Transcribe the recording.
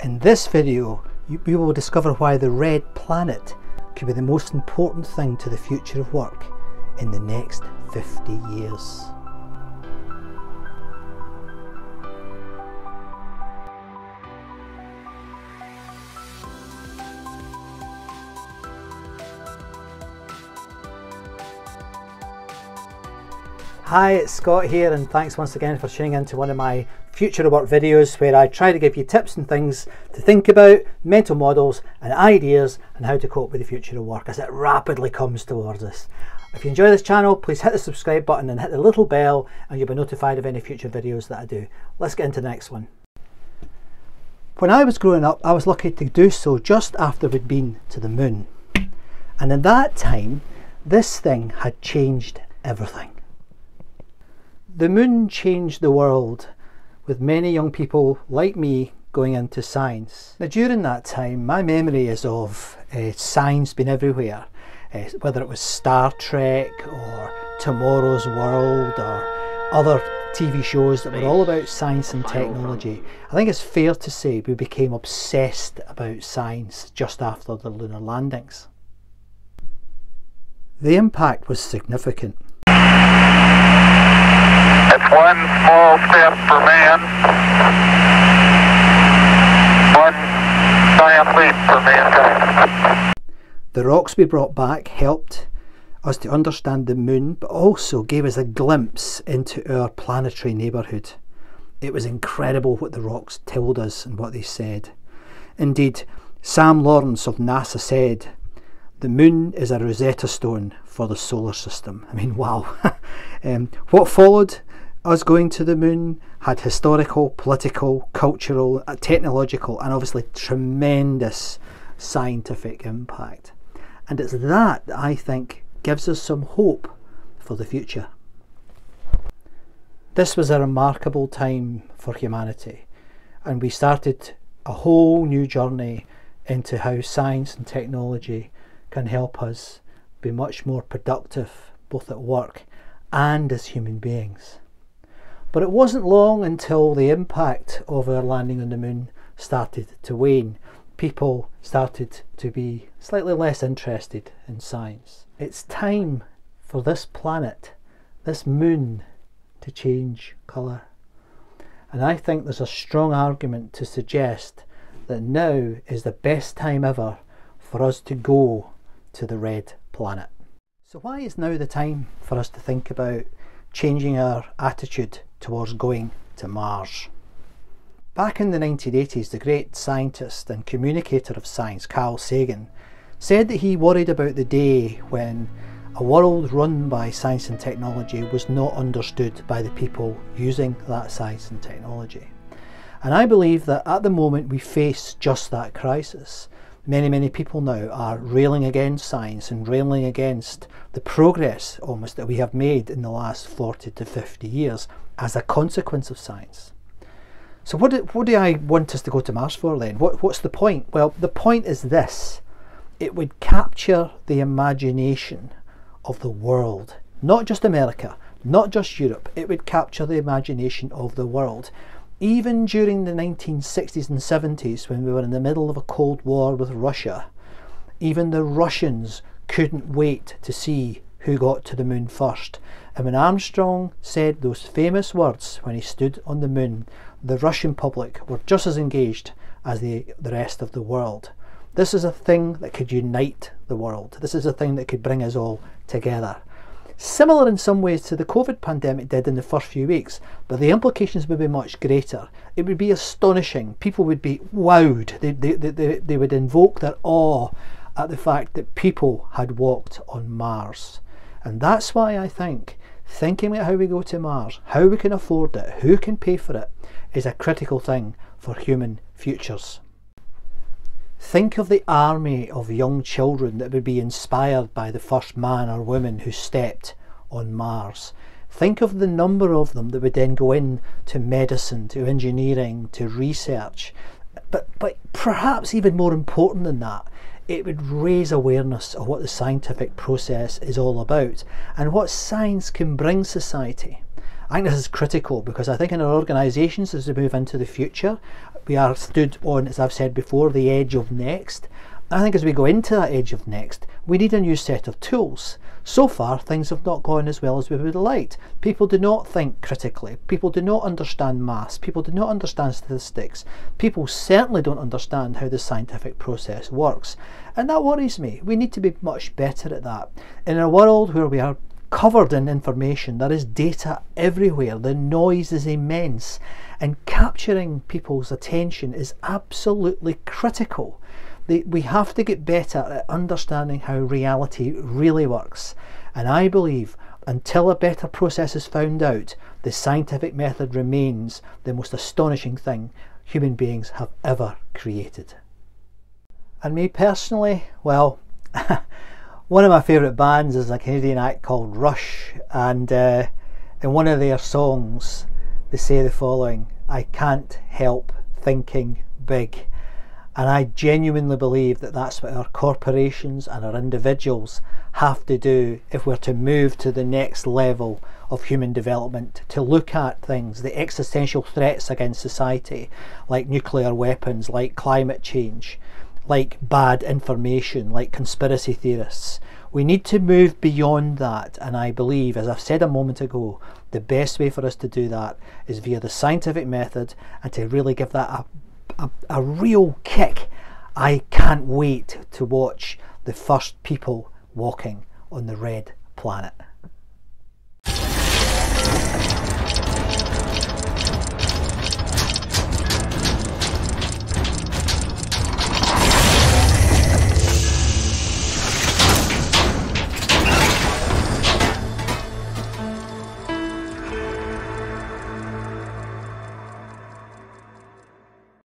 In this video, we will discover why the red planet could be the most important thing to the future of work in the next 50 years. Hi, it's Scott here, and thanks once again for tuning in to one of my Future of Work videos where I try to give you tips and things to think about, mental models and ideas on how to cope with the future of work as it rapidly comes towards us. If you enjoy this channel, please hit the subscribe button and hit the little bell and you'll be notified of any future videos that I do. Let's get into the next one. When I was growing up, I was lucky to do so just after we'd been to the moon. And at that time, this thing had changed everything. The moon changed the world, with many young people like me going into science. Now during that time, my memory is of science being everywhere, whether it was Star Trek or Tomorrow's World or other TV shows that were all about science and technology. I think it's fair to say we became obsessed about science just after the lunar landings. The impact was significant. It's one small step for man, one giant leap for mankind. The rocks we brought back helped us to understand the moon, but also gave us a glimpse into our planetary neighbourhood. It was incredible what the rocks told us and what they said. Indeed, Sam Lawrence of NASA said, "The moon is a Rosetta Stone for the solar system." I mean, wow. What followed us going to the moon had historical, political, cultural, technological and obviously tremendous scientific impact. And it's that I think gives us some hope for the future. This was a remarkable time for humanity, and we started a whole new journey into how science and technology can help us be much more productive both at work and as human beings. But it wasn't long until the impact of our landing on the moon started to wane. People started to be slightly less interested in science. It's time for this planet, this moon, to change colour. And I think there's a strong argument to suggest that now is the best time ever for us to go to the red planet. So why is now the time for us to think about changing our attitude towards going to Mars? Back in the 1980s, the great scientist and communicator of science, Carl Sagan, said that he worried about the day when a world run by science and technology was not understood by the people using that science and technology. And I believe that at the moment we face just that crisis. Many people now are railing against science and railing against the progress almost that we have made in the last 40 to 50 years as a consequence of science. So what do I want us to go to Mars for then? What's the point? Well, the point is this. It would capture the imagination of the world, not just America, not just Europe. It would capture the imagination of the world. Even during the 1960s and 70s, when we were in the middle of a Cold War with Russia, even the Russians couldn't wait to see who got to the moon first. And when Armstrong said those famous words when he stood on the moon, the Russian public were just as engaged as the rest of the world. This is a thing that could unite the world. This is a thing that could bring us all together. Similar in some ways to the COVID pandemic did in the first few weeks, but the implications would be much greater. It would be astonishing. People would be wowed. They would invoke their awe at the fact that people had walked on Mars. And that's why I think thinking about how we go to Mars, how we can afford it, who can pay for it, is a critical thing for human futures. Think of the army of young children that would be inspired by the first man or woman who stepped on Mars. Think of the number of them that would then go into medicine, to engineering, to research. But perhaps even more important than that, it would raise awareness of what the scientific process is all about and what science can bring society. I think this is critical because I think in our organisations as we move into the future, we are stood on, as I've said before, the edge of next. I think as we go into that edge of next, we need a new set of tools. So far, things have not gone as well as we would have liked. People do not think critically. People do not understand maths. People do not understand statistics. People certainly don't understand how the scientific process works. And that worries me. We need to be much better at that. In a world where we are covered in information, there is data everywhere. The noise is immense. And capturing people's attention is absolutely critical. We have to get better at understanding how reality really works. And I believe until a better process is found out, the scientific method remains the most astonishing thing human beings have ever created. And me personally, well, one of my favourite bands is a Canadian act called Rush, and in one of their songs they say the following: "I can't help thinking big." And I genuinely believe that that's what our corporations and our individuals have to do if we're to move to the next level of human development, to look at things, the existential threats against society, like nuclear weapons, like climate change, like bad information, like conspiracy theorists. We need to move beyond that, and I believe, as I've said a moment ago, the best way for us to do that is via the scientific method, and to really give that a real kick. I can't wait to watch the first people walking on the red planet.